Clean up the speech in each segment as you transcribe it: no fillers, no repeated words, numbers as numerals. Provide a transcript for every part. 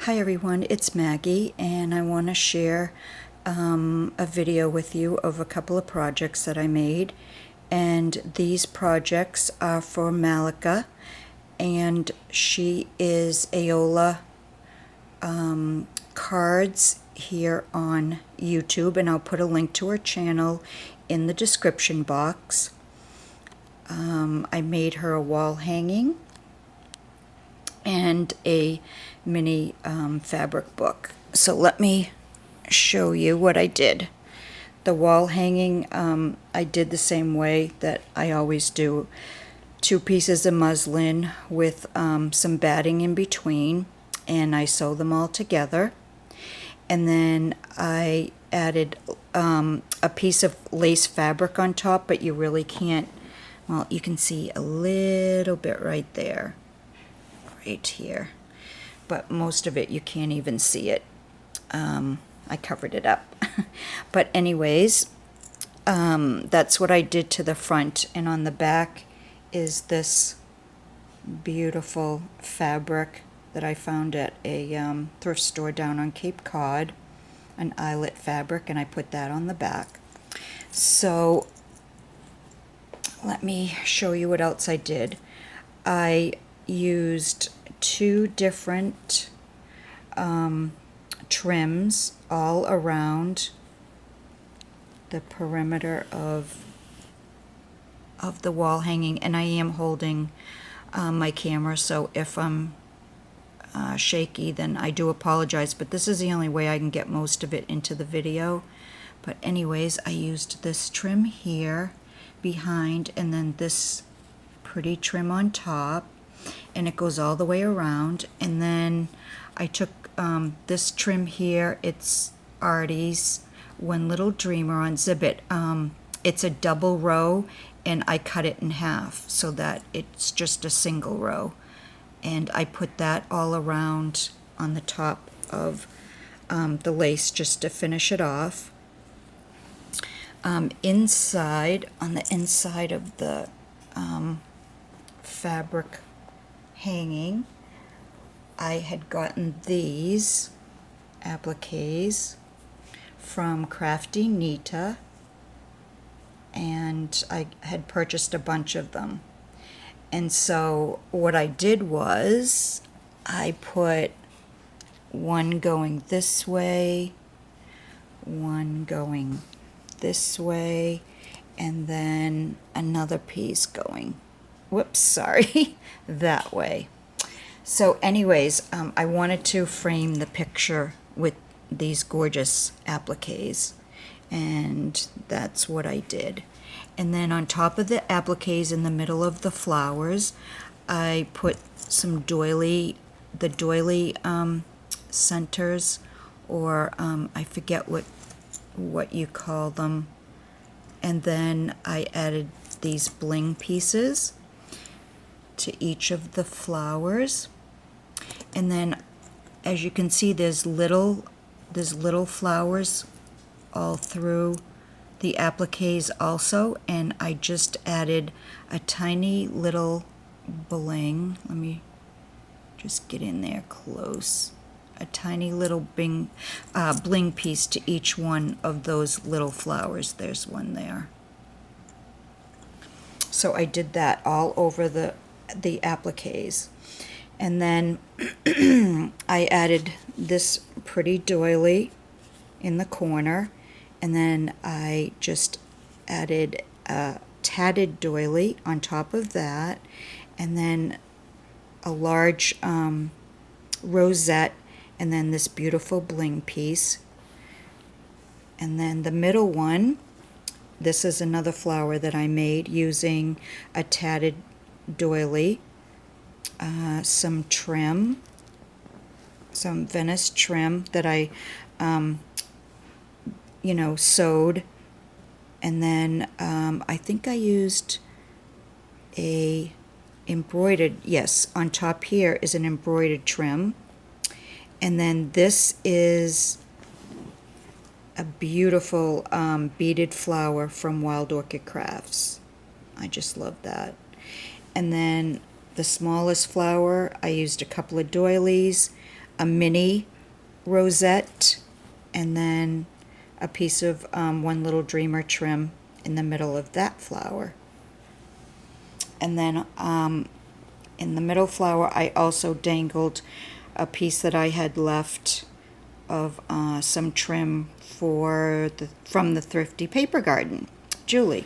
Hi everyone, it's Maggie, and I want to share a video with you of a couple of projects that I made. And these projects are for Mallika, and she is Aola Cards here on YouTube, and I'll put a link to her channel in the description box. I made her a wall hanging and a mini fabric book. So let me show you what I did. The wall hanging, I did the same way that I always do. 2 pieces of muslin with some batting in between, and I sew them all together. And then I added a piece of lace fabric on top, but you really can't, well, you can see a little bit right there. Right here, but most of it you can't even see it. I covered it up. But anyways, that's what I did to the front, and on the back is this beautiful fabric that I found at a thrift store down on Cape Cod, an eyelet fabric, and I put that on the back. So let me show you what else I did. I used 2 different trims all around the perimeter of the wall hanging, and I am holding my camera, so if I'm shaky, then I do apologize, but this is the only way I can get most of it into the video. But anyways, I used this trim here behind, and then this pretty trim on top, and it goes all the way around. And then I took this trim here, it's Artie's One Little Dreamer on Zibbit. It's a double row, and I cut it in half so that it's just a single row, and I put that all around on the top of the lace just to finish it off. Inside, on the inside of the fabric hanging, I had gotten these appliques from Crafty Nita, and I had purchased a bunch of them. And so what I did was I put one going this way, one going this way, and then another piece going, whoops, sorry, that way. So anyways, I wanted to frame the picture with these gorgeous appliques, and that's what I did. And then on top of the appliques, in the middle of the flowers, I put some doily, the doily centers, or I forget what you call them. And then I added these bling pieces to each of the flowers. And then, as you can see, there's little flowers all through the appliques also, and I just added a tiny little bling. Let me just get in there close. A tiny little bling piece to each one of those little flowers. There's one there. So I did that all over the appliques. And then I added this pretty doily in the corner, and then I just added a tatted doily on top of that, and then a large rosette, and then this beautiful bling piece. And then the middle one, this is another flower that I made using a tatted doily, some trim, some Venice trim that I sewed, and then I think I used a embroidered, yes, on top here is an embroidered trim. And then this is a beautiful beaded flower from Wild Orchid Crafts. I just love that. And then the smallest flower, I used a couple of doilies, a mini rosette, and then a piece of one little dreamer trim in the middle of that flower. And then in the middle flower, I also dangled a piece that I had left of some trim from the Thrifty Paper Garden, Julie.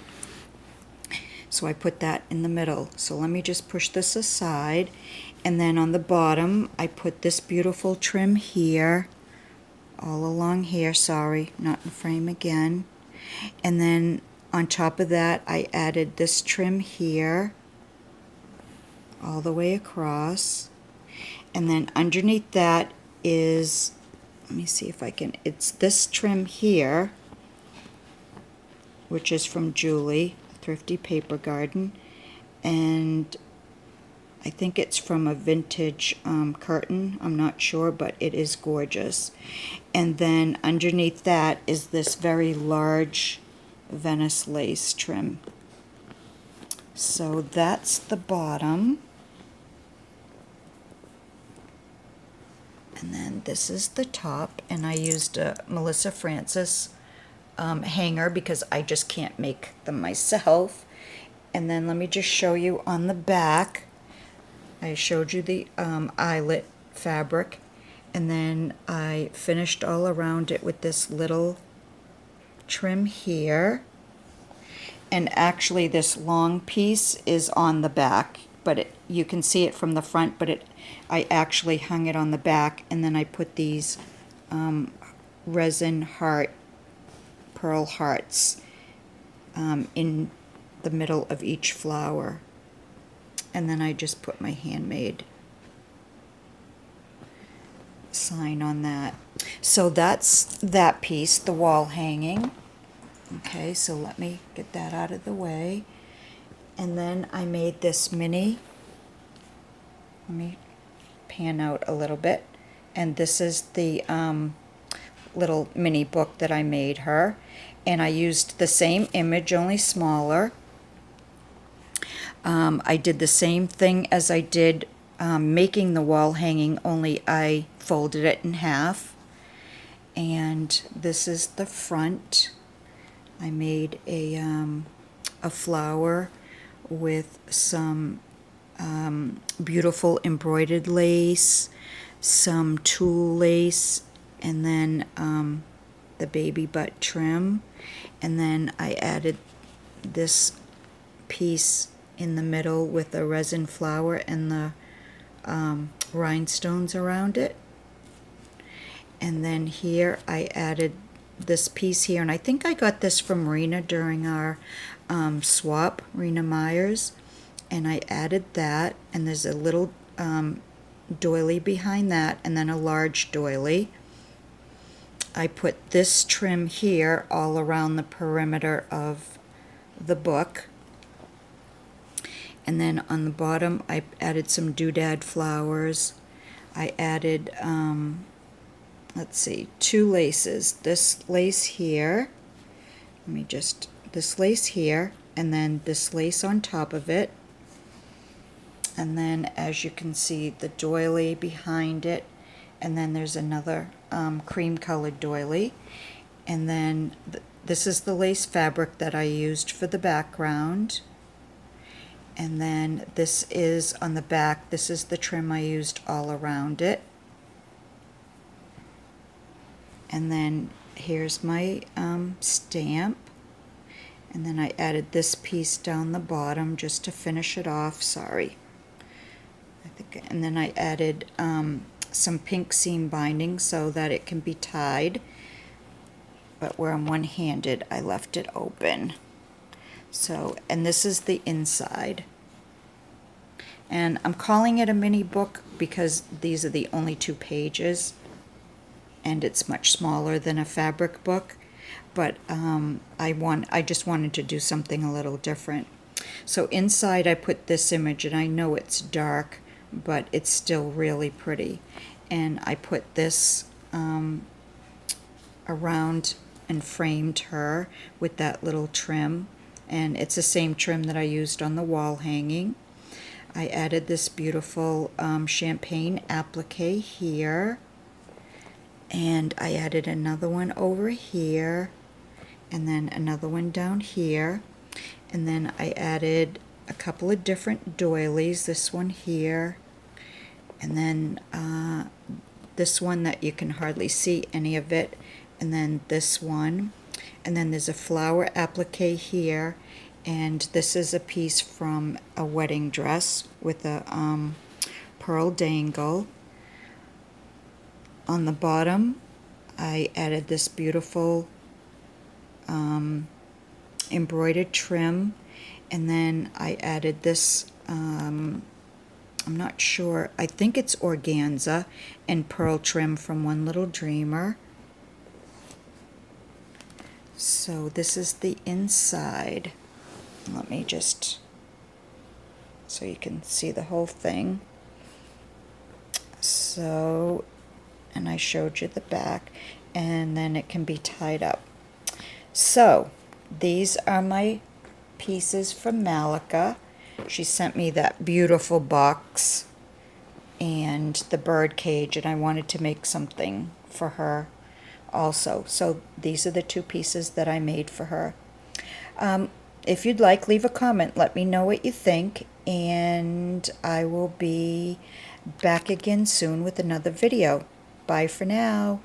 So I put that in the middle. So let me just push this aside. And then on the bottom, I put this beautiful trim here, all along here, sorry, not in frame again. And then on top of that, I added this trim here, all the way across. And then underneath that is, let me see if I can, it's this trim here, which is from Julie, Thrifty Paper Garden, and I think it's from a vintage curtain, I'm not sure, but it is gorgeous. And then underneath that is this very large Venice lace trim. So that's the bottom. And then this is the top, and I used a Melissa Francis hanger because I just can't make them myself. And then let me just show you on the back. I showed you the eyelet fabric, and then I finished all around it with this little trim here. And actually this long piece is on the back, but you can see it from the front, but I actually hung it on the back, and then I put these resin pearl hearts in the middle of each flower. And then I just put my handmade sign on that. So that's that piece, the wall hanging. Okay, so let me get that out of the way. And then I made this mini, let me pan out a little bit. And this is the little mini book that I made her. And I used the same image, only smaller. I did the same thing as I did making the wall hanging, only I folded it in half. And this is the front. I made a flower with some beautiful embroidered lace, some tulle lace, and then the baby butt trim. And then I added this piece in the middle with a resin flower and the rhinestones around it. And then here I added this piece here, and I think I got this from Rena during our swap, Rena Myers, and I added that, and there's a little doily behind that, and then a large doily. I put this trim here all around the perimeter of the book. And then on the bottom, I added some doodad flowers. I added, let's see, two laces. This lace here, this lace here, and then this lace on top of it. And then, as you can see, the doily behind it. And then there's another cream-colored doily. And then this is the lace fabric that I used for the background. And then this is on the back, this is the trim I used all around it. And then here's my stamp. And then I added this piece down the bottom just to finish it off, sorry. And then I added some pink seam binding so that it can be tied. But where I'm one-handed, I left it open. So, and this is the inside. And I'm calling it a mini book because these are the only 2 pages, and it's much smaller than a fabric book. But I just wanted to do something a little different. So inside I put this image, and I know it's dark, but it's still really pretty. And I put this around and framed her with that little trim. And it's the same trim that I used on the wall hanging. I added this beautiful champagne applique here, and I added another one over here, and then another one down here, and then I added a couple of different doilies, this one here, and then this one that you can hardly see any of it, and then this one, and then there's a flower applique here, and this is a piece from a wedding dress with a pearl dangle. On the bottom I added this beautiful embroidered trim, and then I added this I'm not sure, I think it's organza and pearl trim from One Little Dreamer. So this is the inside. Let me just, so you can see the whole thing. So, and I showed you the back, and then it can be tied up. So these are my pieces from Mallika. She sent me that beautiful box and the bird cage, and I wanted to make something for her also. So these are the two pieces that I made for her. If you'd like, leave a comment. Let me know what you think, and I will be back again soon with another video. Bye for now.